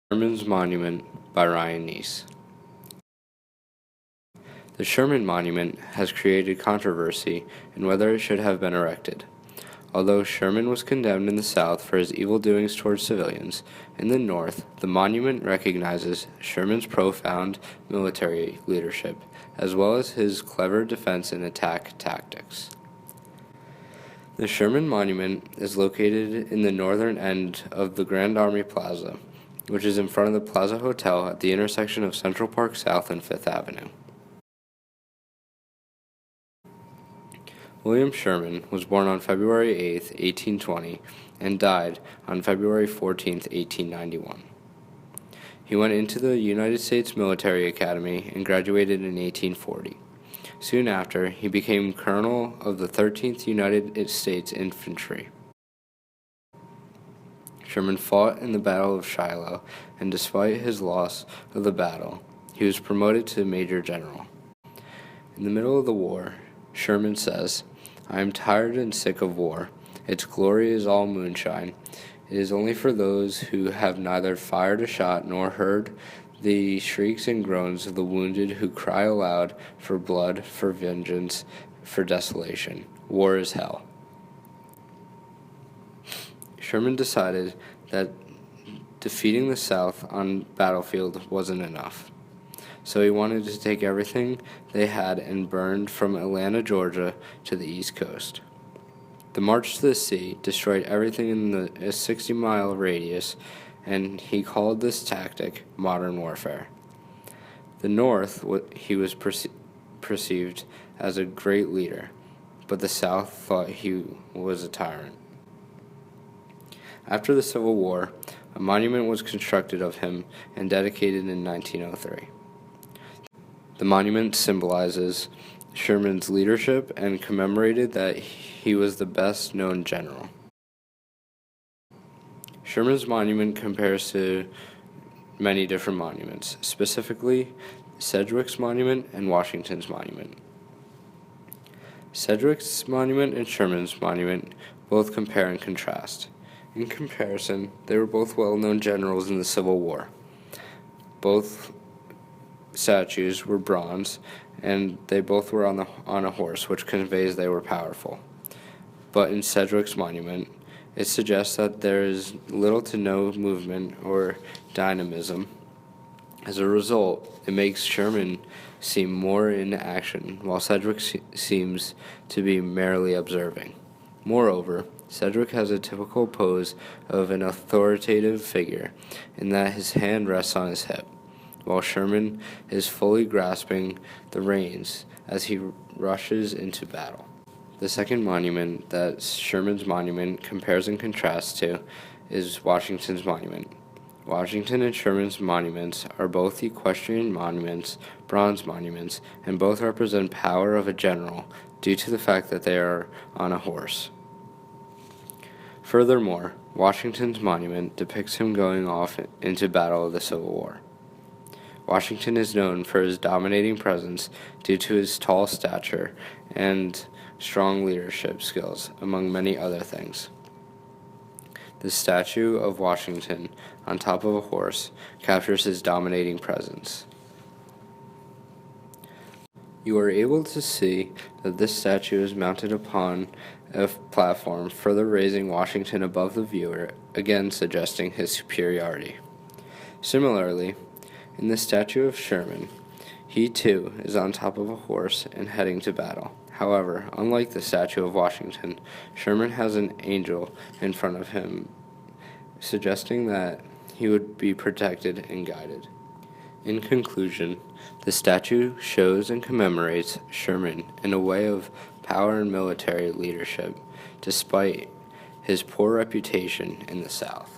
Sherman's Monument by Ryan Neese. The Sherman Monument has created controversy in whether it should have been erected. Although Sherman was condemned in the South for his evil doings towards civilians, in the North, the monument recognizes Sherman's profound military leadership, as well as his clever defense and attack tactics. The Sherman Monument is located in the northern end of the Grand Army Plaza, which is in front of the Plaza Hotel at the intersection of Central Park South and Fifth Avenue. William Sherman was born on February 8, 1820, and died on February 14, 1891. He went into the United States Military Academy and graduated in 1840. Soon after, he became colonel of the 13th United States Infantry. Sherman fought in the Battle of Shiloh, and despite his loss of the battle, he was promoted to Major General. In the middle of the war, Sherman says, "I am tired and sick of war. Its glory is all moonshine. It is only for those who have neither fired a shot nor heard the shrieks and groans of the wounded who cry aloud for blood, for vengeance, for desolation. War is hell." Sherman decided that defeating the South on battlefield wasn't enough. So he wanted to take everything they had and burned from Atlanta, Georgia, to the East Coast. The march to the sea destroyed everything in a 60-mile radius, and he called this tactic modern warfare. The North, he was perceived as a great leader, but the South thought he was a tyrant. After the Civil War, a monument was constructed of him and dedicated in 1903. The monument symbolizes Sherman's leadership and commemorated that he was the best-known general. Sherman's monument compares to many different monuments, specifically Sedgwick's monument and Washington's monument. Sedgwick's monument and Sherman's monument both compare and contrast. In comparison, they were both well-known generals in the Civil War. Both statues were bronze, and they both were on a horse, which conveys they were powerful. But in Sedgwick's monument, it suggests that there is little to no movement or dynamism. As a result, it makes Sherman seem more in action, while Sedgwick seems to be merely observing. Moreover, Sedgwick has a typical pose of an authoritative figure, in that his hand rests on his hip, while Sherman is fully grasping the reins as he rushes into battle. The second monument that Sherman's monument compares and contrasts to is Washington's monument. Washington and Sherman's monuments are both equestrian monuments, bronze monuments, and both represent power of a general due to the fact that they are on a horse. Furthermore, Washington's monument depicts him going off into battle of the Civil War. Washington is known for his dominating presence due to his tall stature and strong leadership skills, among many other things. The statue of Washington on top of a horse captures his dominating presence. You are able to see that this statue is mounted upon a platform, further raising Washington above the viewer, again suggesting his superiority. Similarly, in the statue of Sherman, he too is on top of a horse and heading to battle. However, unlike the statue of Washington, Sherman has an angel in front of him, suggesting that he would be protected and guided. In conclusion, the statue shows and commemorates Sherman in a way of power and military leadership, despite his poor reputation in the South.